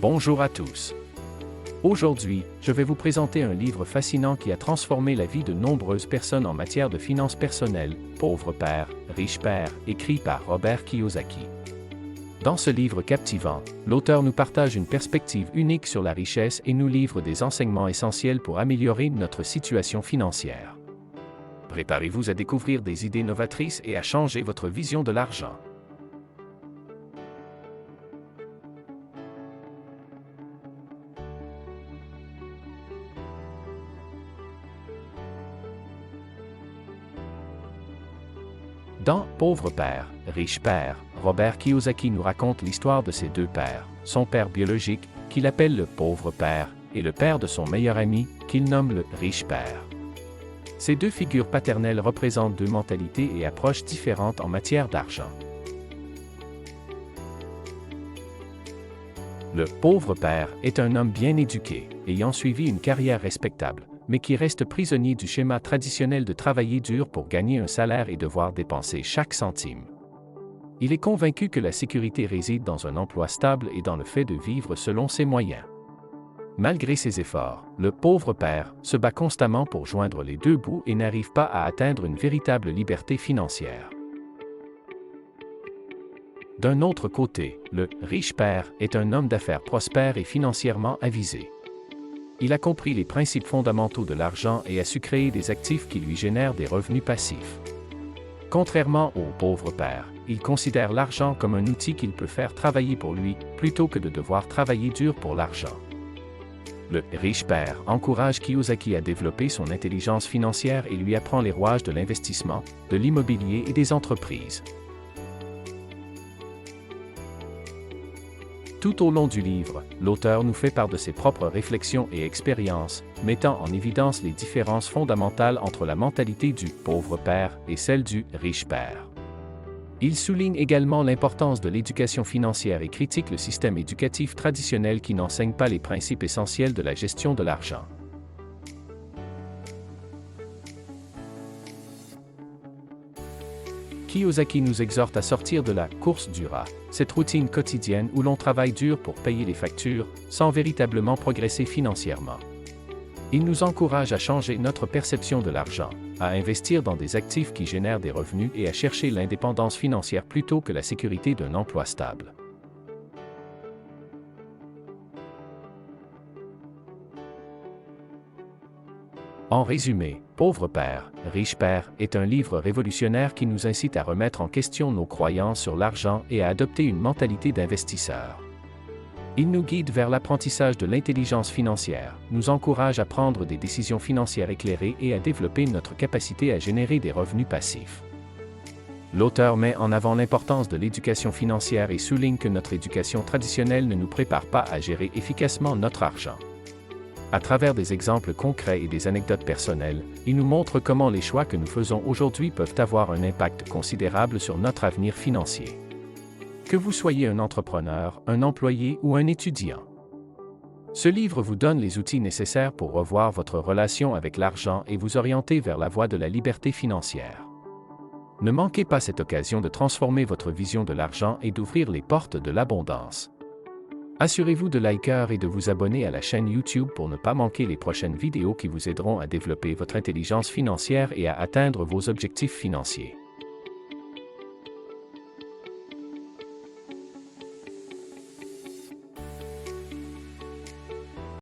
Bonjour à tous. Aujourd'hui, je vais vous présenter un livre fascinant qui a transformé la vie de nombreuses personnes en matière de finances personnelles, Pauvre Père, Riche Père, écrit par Robert Kiyosaki. Dans ce livre captivant, l'auteur nous partage une perspective unique sur la richesse et nous livre des enseignements essentiels pour améliorer notre situation financière. Préparez-vous à découvrir des idées novatrices et à changer votre vision de l'argent. Dans Pauvre Père, Riche Père, Robert Kiyosaki nous raconte l'histoire de ses deux pères, son père biologique, qu'il appelle le Pauvre Père, et le père de son meilleur ami, qu'il nomme le Riche Père. Ces deux figures paternelles représentent deux mentalités et approches différentes en matière d'argent. Le Pauvre Père est un homme bien éduqué, ayant suivi une carrière respectable, mais qui reste prisonnier du schéma traditionnel de travailler dur pour gagner un salaire et devoir dépenser chaque centime. Il est convaincu que la sécurité réside dans un emploi stable et dans le fait de vivre selon ses moyens. Malgré ses efforts, le Pauvre Père se bat constamment pour joindre les deux bouts et n'arrive pas à atteindre une véritable liberté financière. D'un autre côté, le Riche Père est un homme d'affaires prospère et financièrement avisé. Il a compris les principes fondamentaux de l'argent et a su créer des actifs qui lui génèrent des revenus passifs. Contrairement au Pauvre Père, il considère l'argent comme un outil qu'il peut faire travailler pour lui, plutôt que de devoir travailler dur pour l'argent. Le Riche Père encourage Kiyosaki à développer son intelligence financière et lui apprend les rouages de l'investissement, de l'immobilier et des entreprises. Tout au long du livre, l'auteur nous fait part de ses propres réflexions et expériences, mettant en évidence les différences fondamentales entre la mentalité du Pauvre Père et celle du Riche Père. Il souligne également l'importance de l'éducation financière et critique le système éducatif traditionnel qui n'enseigne pas les principes essentiels de la gestion de l'argent. Kiyosaki nous exhorte à sortir de la course du rat, cette routine quotidienne où l'on travaille dur pour payer les factures, sans véritablement progresser financièrement. Il nous encourage à changer notre perception de l'argent, à investir dans des actifs qui génèrent des revenus et à chercher l'indépendance financière plutôt que la sécurité d'un emploi stable. En résumé, Pauvre Père, Riche Père est un livre révolutionnaire qui nous incite à remettre en question nos croyances sur l'argent et à adopter une mentalité d'investisseur. Il nous guide vers l'apprentissage de l'intelligence financière, nous encourage à prendre des décisions financières éclairées et à développer notre capacité à générer des revenus passifs. L'auteur met en avant l'importance de l'éducation financière et souligne que notre éducation traditionnelle ne nous prépare pas à gérer efficacement notre argent. À travers des exemples concrets et des anecdotes personnelles, il nous montre comment les choix que nous faisons aujourd'hui peuvent avoir un impact considérable sur notre avenir financier. Que vous soyez un entrepreneur, un employé ou un étudiant. Ce livre vous donne les outils nécessaires pour revoir votre relation avec l'argent et vous orienter vers la voie de la liberté financière. Ne manquez pas cette occasion de transformer votre vision de l'argent et d'ouvrir les portes de l'abondance. Assurez-vous de liker et de vous abonner à la chaîne YouTube pour ne pas manquer les prochaines vidéos qui vous aideront à développer votre intelligence financière et à atteindre vos objectifs financiers.